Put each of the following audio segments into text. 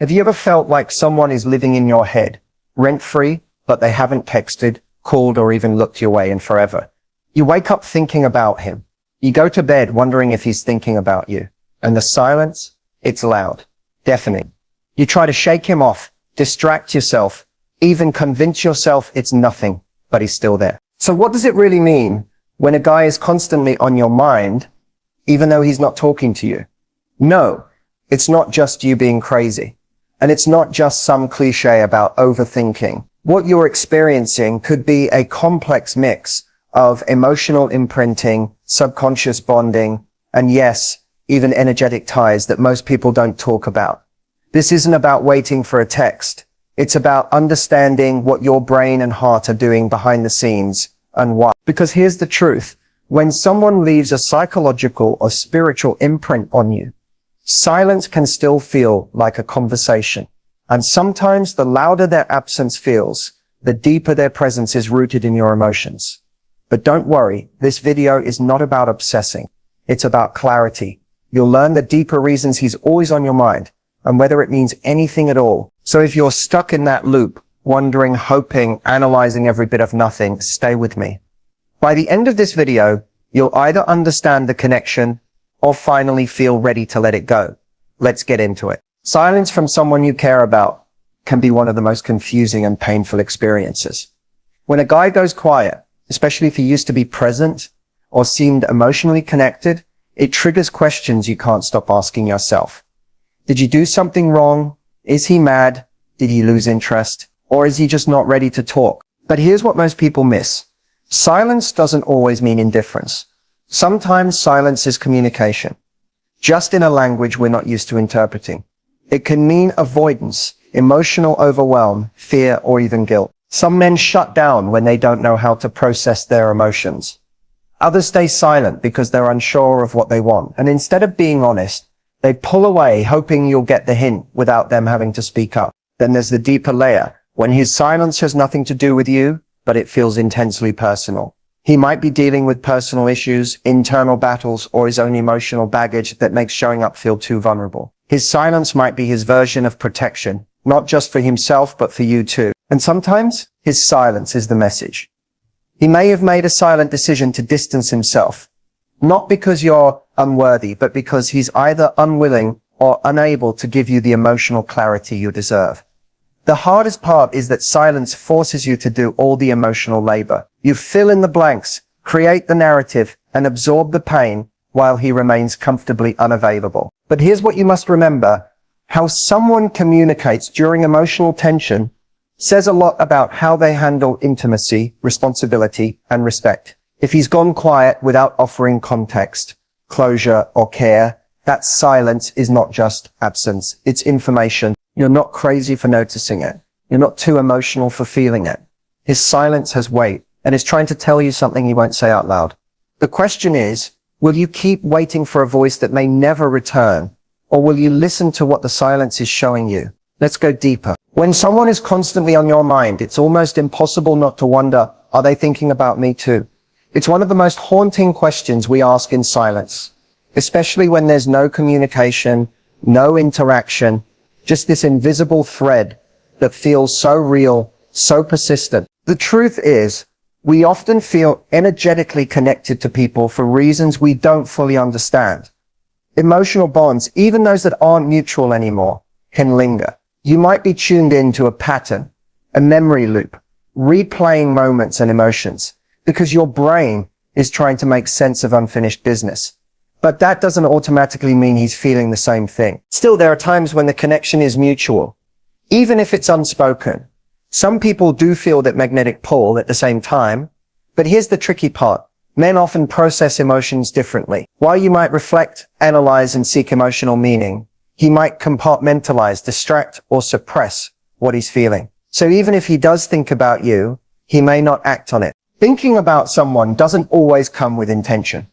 Have you ever felt like someone is living in your head, rent-free, but they haven't texted, called, or even looked your way in forever? You wake up thinking about him. You go to bed wondering if he's thinking about you. And the silence, it's loud, deafening. You try to shake him off, distract yourself, even convince yourself it's nothing, but he's still there. So what does it really mean when a guy is constantly on your mind, even though he's not talking to you? No, it's not just you being crazy. And it's not just some cliche about overthinking. What you're experiencing could be a complex mix of emotional imprinting, subconscious bonding, and yes, even energetic ties that most people don't talk about. This isn't about waiting for a text. It's about understanding what your brain and heart are doing behind the scenes and why. Because here's the truth. When someone leaves a psychological or spiritual imprint on you, silence can still feel like a conversation. And sometimes the louder their absence feels, the deeper their presence is rooted in your emotions. But don't worry, this video is not about obsessing. It's about clarity. You'll learn the deeper reasons he's always on your mind and whether it means anything at all. So if you're stuck in that loop, wondering, hoping, analyzing every bit of nothing, stay with me. By the end of this video, you'll either understand the connection or finally feel ready to let it go. Let's get into it. Silence from someone you care about can be one of the most confusing and painful experiences. When a guy goes quiet, especially if he used to be present or seemed emotionally connected, it triggers questions you can't stop asking yourself. Did you do something wrong? Is he mad? Did he lose interest? Or is he just not ready to talk? But here's what most people miss. Silence doesn't always mean indifference. Sometimes silence is communication, just in a language we're not used to interpreting. It can mean avoidance, emotional overwhelm, fear, or even guilt. Some men shut down when they don't know how to process their emotions. Others stay silent because they're unsure of what they want. And instead of being honest, they pull away, hoping you'll get the hint without them having to speak up. Then there's the deeper layer, when his silence has nothing to do with you, but it feels intensely personal. He might be dealing with personal issues, internal battles, or his own emotional baggage that makes showing up feel too vulnerable. His silence might be his version of protection, not just for himself, but for you too. And sometimes his silence is the message. He may have made a silent decision to distance himself, not because you're unworthy, but because he's either unwilling or unable to give you the emotional clarity you deserve. The hardest part is that silence forces you to do all the emotional labor. You fill in the blanks, create the narrative, and absorb the pain while he remains comfortably unavailable. But here's what you must remember. How someone communicates during emotional tension says a lot about how they handle intimacy, responsibility, and respect. If he's gone quiet without offering context, closure, or care, that silence is not just absence, it's information. You're not crazy for noticing it. You're not too emotional for feeling it. His silence has weight and is trying to tell you something he won't say out loud. The question is, will you keep waiting for a voice that may never return, or will you listen to what the silence is showing you? Let's go deeper. When someone is constantly on your mind, it's almost impossible not to wonder, are they thinking about me too? It's one of the most haunting questions we ask in silence, especially when there's no communication, no interaction, just this invisible thread that feels so real, so persistent. The truth is, we often feel energetically connected to people for reasons we don't fully understand. Emotional bonds, even those that aren't mutual anymore, can linger. You might be tuned into a pattern, a memory loop, replaying moments and emotions, because your brain is trying to make sense of unfinished business. But that doesn't automatically mean he's feeling the same thing. Still, there are times when the connection is mutual, even if it's unspoken. Some people do feel that magnetic pull at the same time, but here's the tricky part. Men often process emotions differently. While you might reflect, analyze, and seek emotional meaning, he might compartmentalize, distract, or suppress what he's feeling. So even if he does think about you, he may not act on it. Thinking about someone doesn't always come with intention.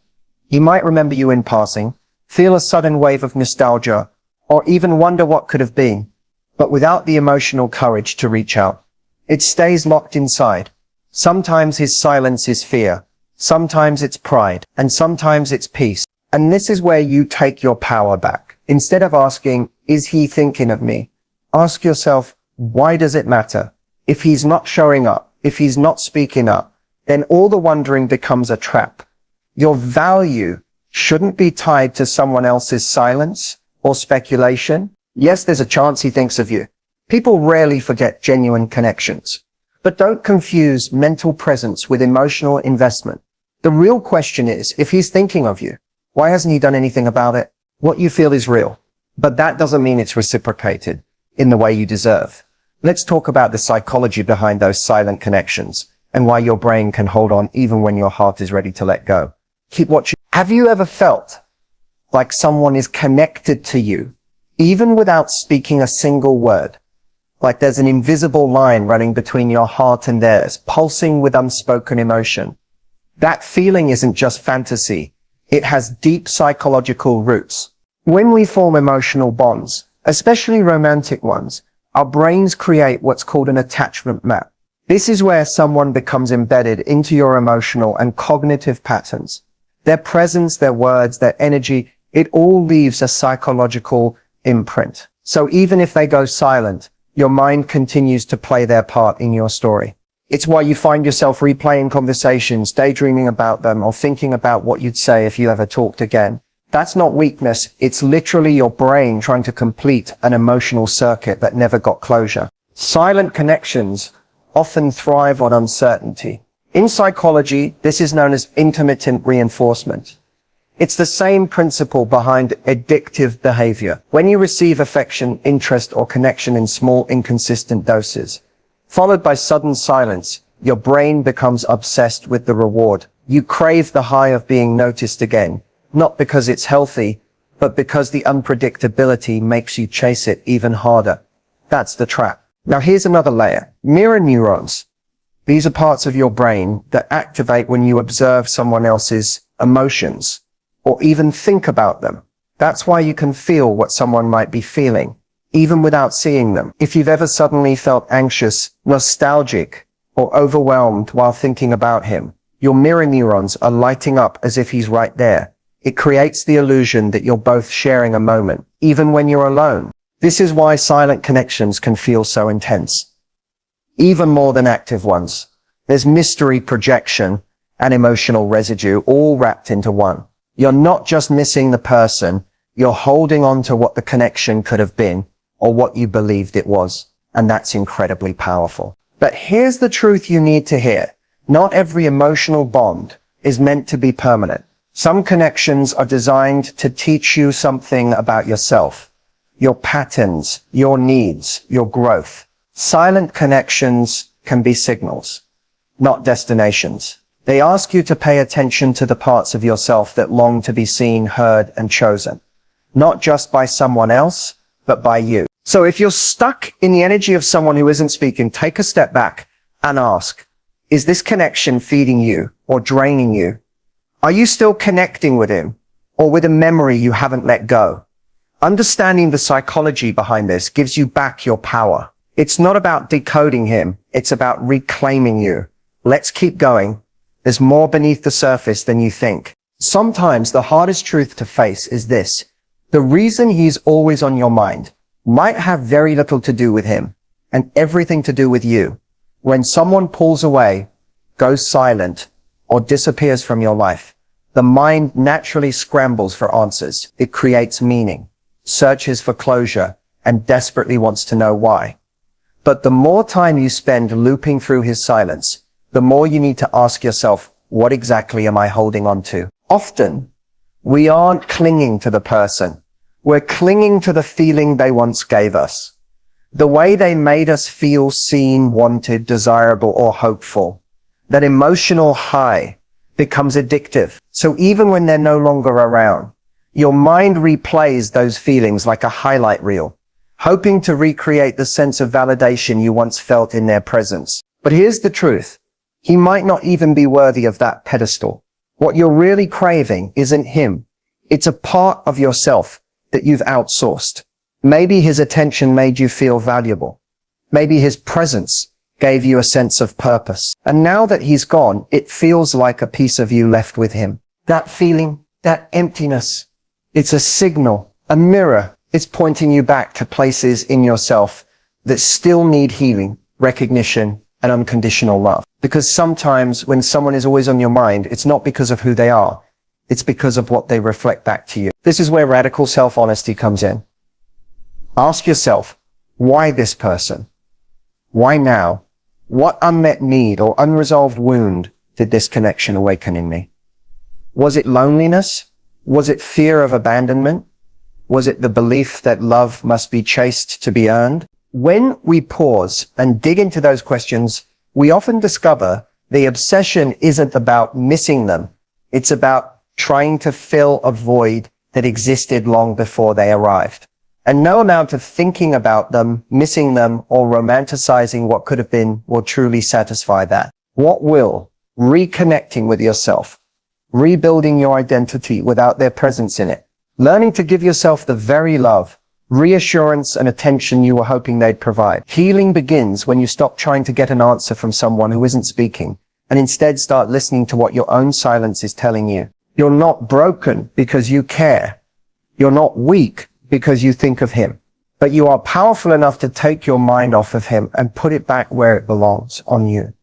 He might remember you in passing, feel a sudden wave of nostalgia, or even wonder what could have been, but without the emotional courage to reach out. It stays locked inside. Sometimes his silence is fear, sometimes it's pride, and sometimes it's peace. And this is where you take your power back. Instead of asking, is he thinking of me? Ask yourself, why does it matter? If he's not showing up, if he's not speaking up, then all the wondering becomes a trap. Your value shouldn't be tied to someone else's silence or speculation. Yes, there's a chance he thinks of you. People rarely forget genuine connections. But don't confuse mental presence with emotional investment. The real question is, if he's thinking of you, why hasn't he done anything about it? What you feel is real, but that doesn't mean it's reciprocated in the way you deserve. Let's talk about the psychology behind those silent connections and why your brain can hold on even when your heart is ready to let go. Keep watching. Have you ever felt like someone is connected to you, even without speaking a single word? Like there's an invisible line running between your heart and theirs, pulsing with unspoken emotion. That feeling isn't just fantasy. It has deep psychological roots. When we form emotional bonds, especially romantic ones, our brains create what's called an attachment map. This is where someone becomes embedded into your emotional and cognitive patterns. Their presence, their words, their energy, it all leaves a psychological imprint. So even if they go silent, your mind continues to play their part in your story. It's why you find yourself replaying conversations, daydreaming about them, or thinking about what you'd say if you ever talked again. That's not weakness. It's literally your brain trying to complete an emotional circuit that never got closure. Silent connections often thrive on uncertainty. In psychology, this is known as intermittent reinforcement. It's the same principle behind addictive behavior. When you receive affection, interest, or connection in small, inconsistent doses, followed by sudden silence, your brain becomes obsessed with the reward. You crave the high of being noticed again, not because it's healthy, but because the unpredictability makes you chase it even harder. That's the trap. Now here's another layer. Mirror neurons. These are parts of your brain that activate when you observe someone else's emotions or even think about them. That's why you can feel what someone might be feeling, even without seeing them. If you've ever suddenly felt anxious, nostalgic, or overwhelmed while thinking about him, your mirror neurons are lighting up as if he's right there. It creates the illusion that you're both sharing a moment, even when you're alone. This is why silent connections can feel so intense, even more than active ones. There's mystery, projection, and emotional residue all wrapped into one. You're not just missing the person, you're holding on to what the connection could have been or what you believed it was. And that's incredibly powerful. But here's the truth you need to hear. Not every emotional bond is meant to be permanent. Some connections are designed to teach you something about yourself, your patterns, your needs, your growth. Silent connections can be signals, not destinations. They ask you to pay attention to the parts of yourself that long to be seen, heard, and chosen. Not just by someone else, but by you. So if you're stuck in the energy of someone who isn't speaking, take a step back and ask, is this connection feeding you or draining you? Are you still connecting with him or with a memory you haven't let go? Understanding the psychology behind this gives you back your power. It's not about decoding him. It's about reclaiming you. Let's keep going. There's more beneath the surface than you think. Sometimes the hardest truth to face is this. The reason he's always on your mind might have very little to do with him and everything to do with you. When someone pulls away, goes silent, or disappears from your life, the mind naturally scrambles for answers. It creates meaning, searches for closure, and desperately wants to know why. But the more time you spend looping through his silence, the more you need to ask yourself, what exactly am I holding on to? Often, we aren't clinging to the person. We're clinging to the feeling they once gave us. The way they made us feel seen, wanted, desirable, or hopeful. That emotional high becomes addictive. So even when they're no longer around, your mind replays those feelings like a highlight reel, hoping to recreate the sense of validation you once felt in their presence. But here's the truth. He might not even be worthy of that pedestal. What you're really craving isn't him. It's a part of yourself that you've outsourced. Maybe his attention made you feel valuable. Maybe his presence gave you a sense of purpose. And now that he's gone, it feels like a piece of you left with him. That feeling, that emptiness, it's a signal, a mirror. It's pointing you back to places in yourself that still need healing, recognition, and unconditional love. Because sometimes when someone is always on your mind, it's not because of who they are. It's because of what they reflect back to you. This is where radical self-honesty comes in. Ask yourself, why this person? Why now? What unmet need or unresolved wound did this connection awaken in me? Was it loneliness? Was it fear of abandonment? Was it the belief that love must be chased to be earned? When we pause and dig into those questions, we often discover the obsession isn't about missing them. It's about trying to fill a void that existed long before they arrived. And no amount of thinking about them, missing them, or romanticizing what could have been will truly satisfy that. What will? Reconnecting with yourself, rebuilding your identity without their presence in it, learning to give yourself the very love, reassurance, and attention you were hoping they'd provide. Healing begins when you stop trying to get an answer from someone who isn't speaking, and instead start listening to what your own silence is telling you. You're not broken because you care. You're not weak because you think of him. But you are powerful enough to take your mind off of him and put it back where it belongs, on you.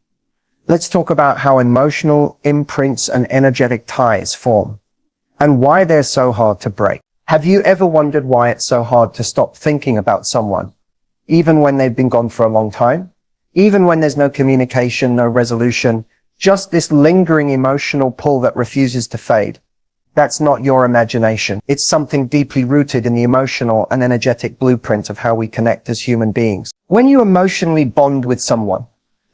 Let's talk about how emotional imprints and energetic ties form, and why they're so hard to break. Have you ever wondered why it's so hard to stop thinking about someone, even when they've been gone for a long time? Even when there's no communication, no resolution, just this lingering emotional pull that refuses to fade. That's not your imagination. It's something deeply rooted in the emotional and energetic blueprint of how we connect as human beings. When you emotionally bond with someone,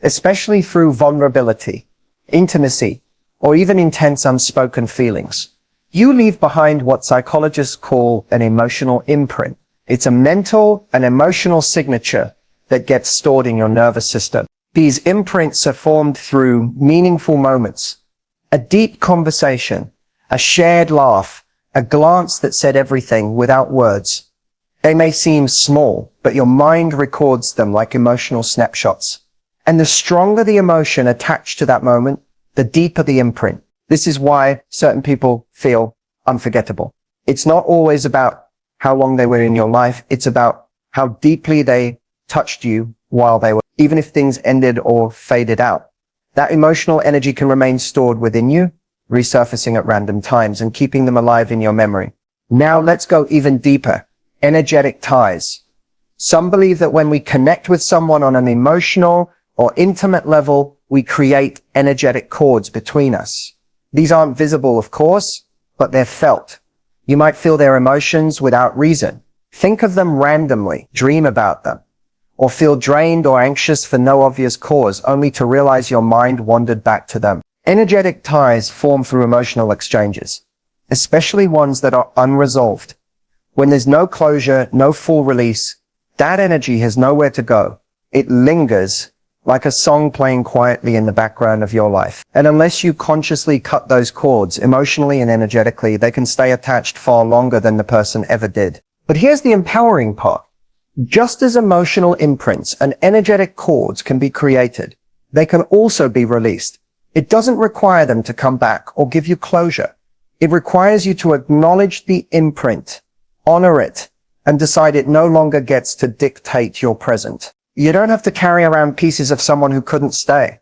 especially through vulnerability, intimacy, or even intense unspoken feelings, you leave behind what psychologists call an emotional imprint. It's a mental and emotional signature that gets stored in your nervous system. These imprints are formed through meaningful moments, a deep conversation, a shared laugh, a glance that said everything without words. They may seem small, but your mind records them like emotional snapshots. And the stronger the emotion attached to that moment, the deeper the imprint. This is why certain people feel unforgettable. It's not always about how long they were in your life. It's about how deeply they touched you while they were, even if things ended or faded out. That emotional energy can remain stored within you, resurfacing at random times and keeping them alive in your memory. Now let's go even deeper. Energetic ties. Some believe that when we connect with someone on an emotional or intimate level, we create energetic cords between us. These aren't visible, of course, but they're felt. You might feel their emotions without reason. Think of them randomly, dream about them, or feel drained or anxious for no obvious cause, only to realize your mind wandered back to them. Energetic ties form through emotional exchanges, especially ones that are unresolved. When there's no closure, no full release, that energy has nowhere to go. It lingers like a song playing quietly in the background of your life. And unless you consciously cut those cords, emotionally and energetically, they can stay attached far longer than the person ever did. But here's the empowering part. Just as emotional imprints and energetic cords can be created, they can also be released. It doesn't require them to come back or give you closure. It requires you to acknowledge the imprint, honor it, and decide it no longer gets to dictate your present. You don't have to carry around pieces of someone who couldn't stay.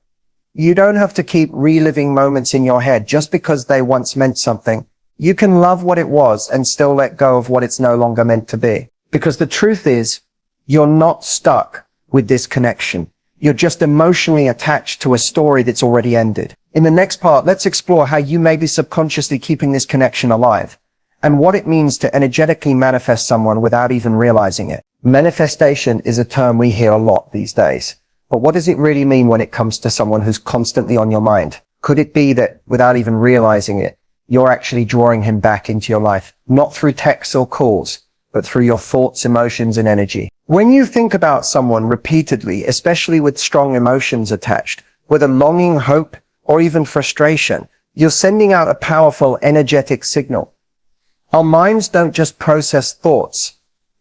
You don't have to keep reliving moments in your head just because they once meant something. You can love what it was and still let go of what it's no longer meant to be. Because the truth is, you're not stuck with this connection. You're just emotionally attached to a story that's already ended. In the next part, let's explore how you may be subconsciously keeping this connection alive, and what it means to energetically manifest someone without even realizing it. Manifestation is a term we hear a lot these days. But what does it really mean when it comes to someone who's constantly on your mind? Could it be that without even realizing it, you're actually drawing him back into your life, not through texts or calls, but through your thoughts, emotions, and energy? When you think about someone repeatedly, especially with strong emotions attached, whether longing, hope, or even frustration, you're sending out a powerful, energetic signal. Our minds don't just process thoughts.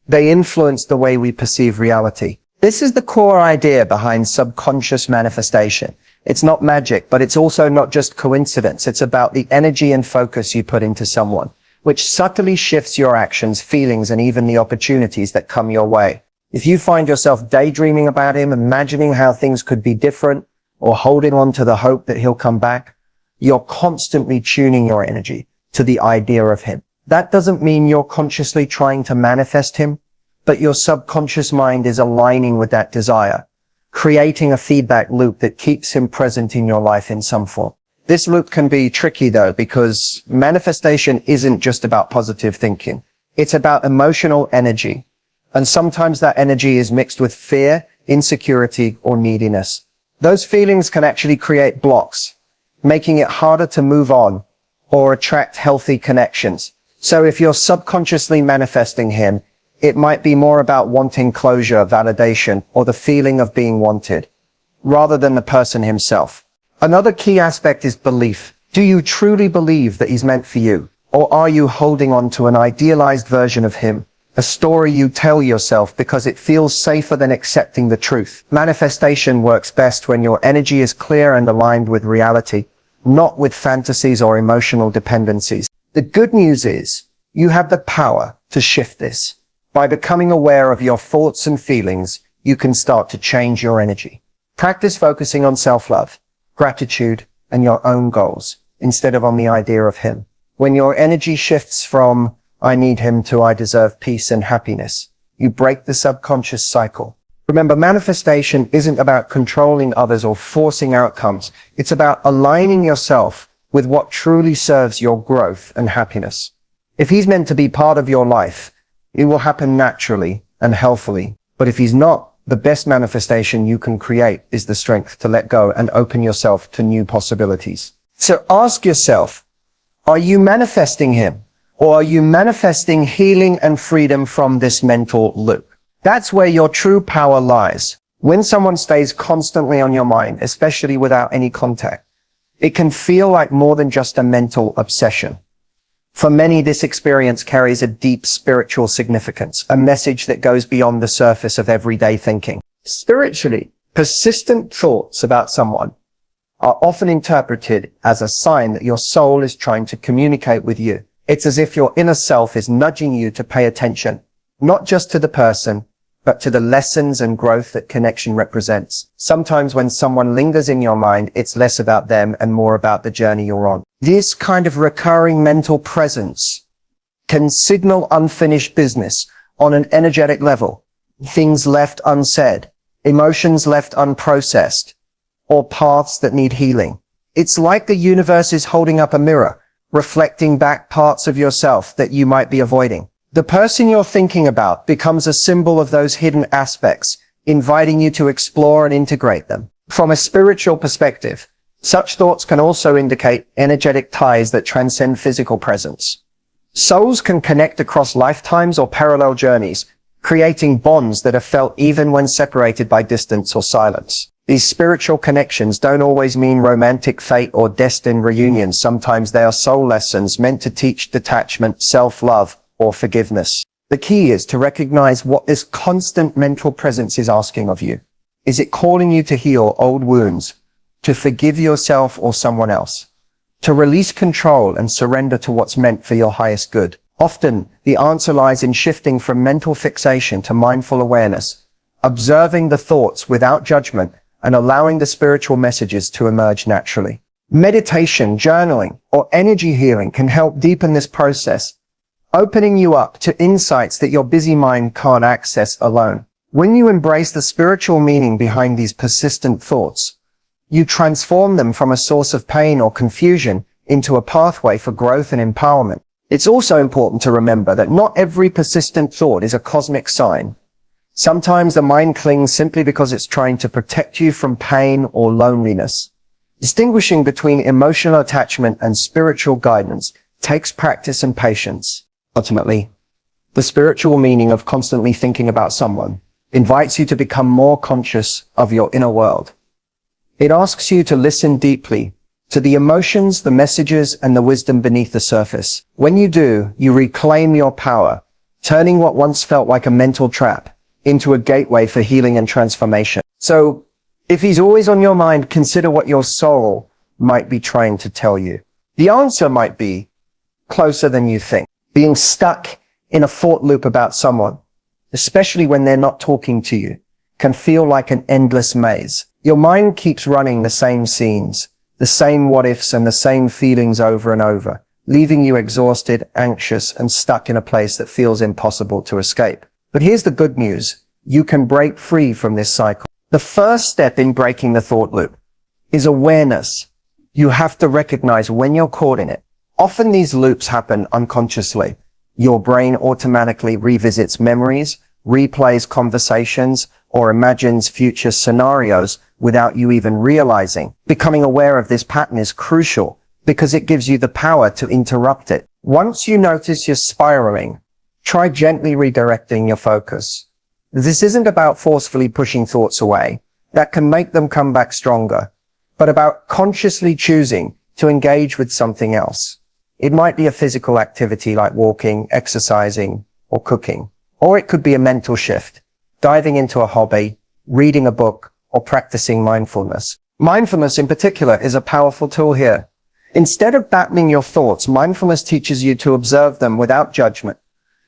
They influence the way we perceive reality. This is the core idea behind subconscious manifestation. It's not magic, but it's also not just coincidence. It's about the energy and focus you put into someone, which subtly shifts your actions, feelings, and even the opportunities that come your way. If you find yourself daydreaming about him, imagining how things could be different, or holding on to the hope that he'll come back, you're constantly tuning your energy to the idea of him. That doesn't mean you're consciously trying to manifest him, but your subconscious mind is aligning with that desire, creating a feedback loop that keeps him present in your life in some form. This loop can be tricky though, because manifestation isn't just about positive thinking. It's about emotional energy. And sometimes that energy is mixed with fear, insecurity, or neediness. Those feelings can actually create blocks, making it harder to move on or attract healthy connections. So if you're subconsciously manifesting him, it might be more about wanting closure, validation, or the feeling of being wanted, rather than the person himself. Another key aspect is belief. Do you truly believe that he's meant for you? Or are you holding on to an idealized version of him? A story you tell yourself because it feels safer than accepting the truth. Manifestation works best when your energy is clear and aligned with reality, not with fantasies or emotional dependencies. The good news is you have the power to shift this. By becoming aware of your thoughts and feelings, you can start to change your energy. Practice focusing on self-love, gratitude, and your own goals instead of on the idea of him. When your energy shifts from I need him to I deserve peace and happiness, you break the subconscious cycle. Remember, manifestation isn't about controlling others or forcing outcomes. It's about aligning yourself with what truly serves your growth and happiness. If he's meant to be part of your life, it will happen naturally and healthily. But if he's not, the best manifestation you can create is the strength to let go and open yourself to new possibilities. So ask yourself, are you manifesting him? Or are you manifesting healing and freedom from this mental loop? That's where your true power lies. When someone stays constantly on your mind, especially without any contact, it can feel like more than just a mental obsession. For many, this experience carries a deep spiritual significance, a message that goes beyond the surface of everyday thinking. Spiritually, persistent thoughts about someone are often interpreted as a sign that your soul is trying to communicate with you. It's as if your inner self is nudging you to pay attention, not just to the person, but to the lessons and growth that connection represents. Sometimes when someone lingers in your mind, it's less about them and more about the journey you're on. This kind of recurring mental presence can signal unfinished business on an energetic level, things left unsaid, emotions left unprocessed, or paths that need healing. It's like the universe is holding up a mirror, reflecting back parts of yourself that you might be avoiding. The person you're thinking about becomes a symbol of those hidden aspects, inviting you to explore and integrate them. From a spiritual perspective, such thoughts can also indicate energetic ties that transcend physical presence. Souls can connect across lifetimes or parallel journeys, creating bonds that are felt even when separated by distance or silence. These spiritual connections don't always mean romantic fate or destined reunions. Sometimes they are soul lessons meant to teach detachment, self-love, or forgiveness. The key is to recognize what this constant mental presence is asking of you. Is it calling you to heal old wounds, to forgive yourself or someone else, to release control and surrender to what's meant for your highest good? Often, the answer lies in shifting from mental fixation to mindful awareness, observing the thoughts without judgment, and allowing the spiritual messages to emerge naturally. Meditation, journaling, or energy healing can help deepen this process, opening you up to insights that your busy mind can't access alone. When you embrace the spiritual meaning behind these persistent thoughts, you transform them from a source of pain or confusion into a pathway for growth and empowerment. It's also important to remember that not every persistent thought is a cosmic sign. Sometimes the mind clings simply because it's trying to protect you from pain or loneliness. Distinguishing between emotional attachment and spiritual guidance takes practice and patience. Ultimately, the spiritual meaning of constantly thinking about someone invites you to become more conscious of your inner world. It asks you to listen deeply to the emotions, the messages, and the wisdom beneath the surface. When you do, you reclaim your power, turning what once felt like a mental trap into a gateway for healing and transformation. So, if he's always on your mind, consider what your soul might be trying to tell you. The answer might be closer than you think. Being stuck in a thought loop about someone, especially when they're not talking to you, can feel like an endless maze. Your mind keeps running the same scenes, the same what-ifs and the same feelings over and over, leaving you exhausted, anxious, and stuck in a place that feels impossible to escape. But here's the good news. You can break free from this cycle. The first step in breaking the thought loop is awareness. You have to recognize when you're caught in it. Often these loops happen unconsciously. Your brain automatically revisits memories, replays conversations, or imagines future scenarios without you even realizing. Becoming aware of this pattern is crucial because it gives you the power to interrupt it. Once you notice you're spiraling, try gently redirecting your focus. This isn't about forcefully pushing thoughts away. That can make them come back stronger, but about consciously choosing to engage with something else. It might be a physical activity like walking, exercising, or cooking. Or it could be a mental shift, diving into a hobby, reading a book, or practicing mindfulness. Mindfulness in particular is a powerful tool here. Instead of battling your thoughts, mindfulness teaches you to observe them without judgment.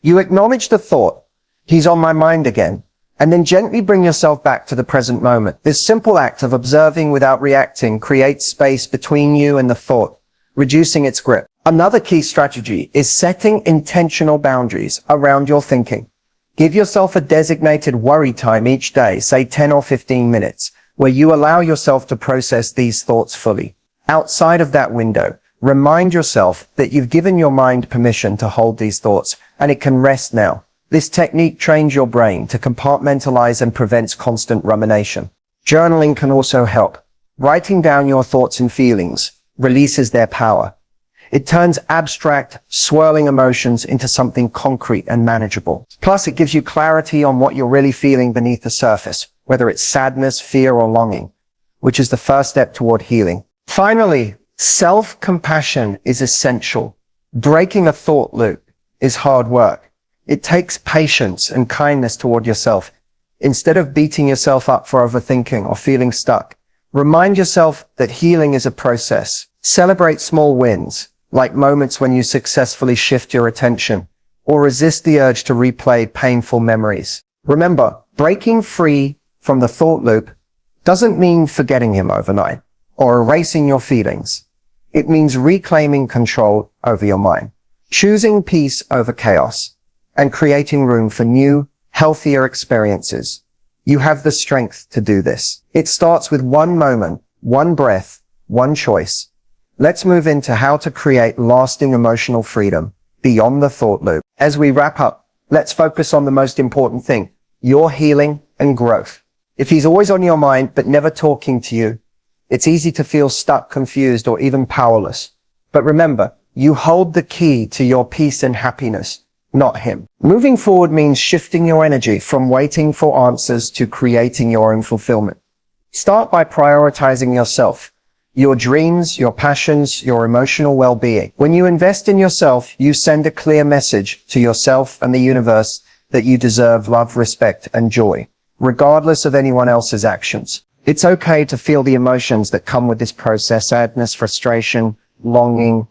You acknowledge the thought, "He's on my mind again," and then gently bring yourself back to the present moment. This simple act of observing without reacting creates space between you and the thought, reducing its grip. Another key strategy is setting intentional boundaries around your thinking. Give yourself a designated worry time each day, say 10 or 15 minutes, where you allow yourself to process these thoughts fully. Outside of that window, remind yourself that you've given your mind permission to hold these thoughts, and it can rest now. This technique trains your brain to compartmentalize and prevents constant rumination. Journaling can also help. Writing down your thoughts and feelings releases their power. It turns abstract, swirling emotions into something concrete and manageable. Plus, it gives you clarity on what you're really feeling beneath the surface, whether it's sadness, fear, or longing, which is the first step toward healing. Finally, self-compassion is essential. Breaking a thought loop is hard work. It takes patience and kindness toward yourself. Instead of beating yourself up for overthinking or feeling stuck, remind yourself that healing is a process. Celebrate small wins, like moments when you successfully shift your attention, or resist the urge to replay painful memories. Remember, breaking free from the thought loop doesn't mean forgetting him overnight or erasing your feelings. It means reclaiming control over your mind, choosing peace over chaos, and creating room for new, healthier experiences. You have the strength to do this. It starts with one moment, one breath, one choice. Let's move into how to create lasting emotional freedom beyond the thought loop. As we wrap up, let's focus on the most important thing, your healing and growth. If he's always on your mind but never talking to you, it's easy to feel stuck, confused, or even powerless. But remember, you hold the key to your peace and happiness, not him. Moving forward means shifting your energy from waiting for answers to creating your own fulfillment. Start by prioritizing yourself, your dreams, your passions, your emotional well-being. When you invest in yourself, you send a clear message to yourself and the universe that you deserve love, respect, and joy, regardless of anyone else's actions. It's okay to feel the emotions that come with this process, sadness, frustration, longing,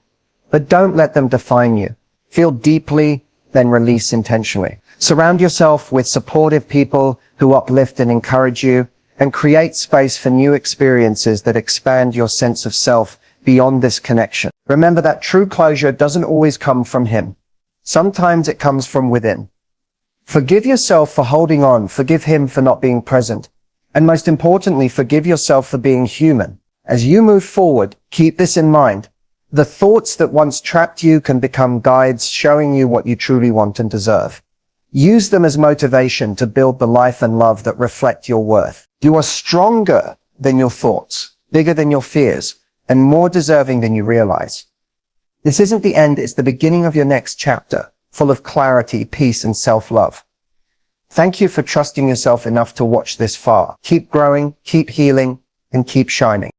but don't let them define you. Feel deeply, then release intentionally. Surround yourself with supportive people who uplift and encourage you, and create space for new experiences that expand your sense of self beyond this connection. Remember that true closure doesn't always come from him. Sometimes it comes from within. Forgive yourself for holding on, forgive him for not being present, and most importantly, forgive yourself for being human. As you move forward, keep this in mind. The thoughts that once trapped you can become guides showing you what you truly want and deserve. Use them as motivation to build the life and love that reflect your worth. You are stronger than your thoughts, bigger than your fears, and more deserving than you realize. This isn't the end, it's the beginning of your next chapter, full of clarity, peace, and self-love. Thank you for trusting yourself enough to watch this far. Keep growing, keep healing, and keep shining.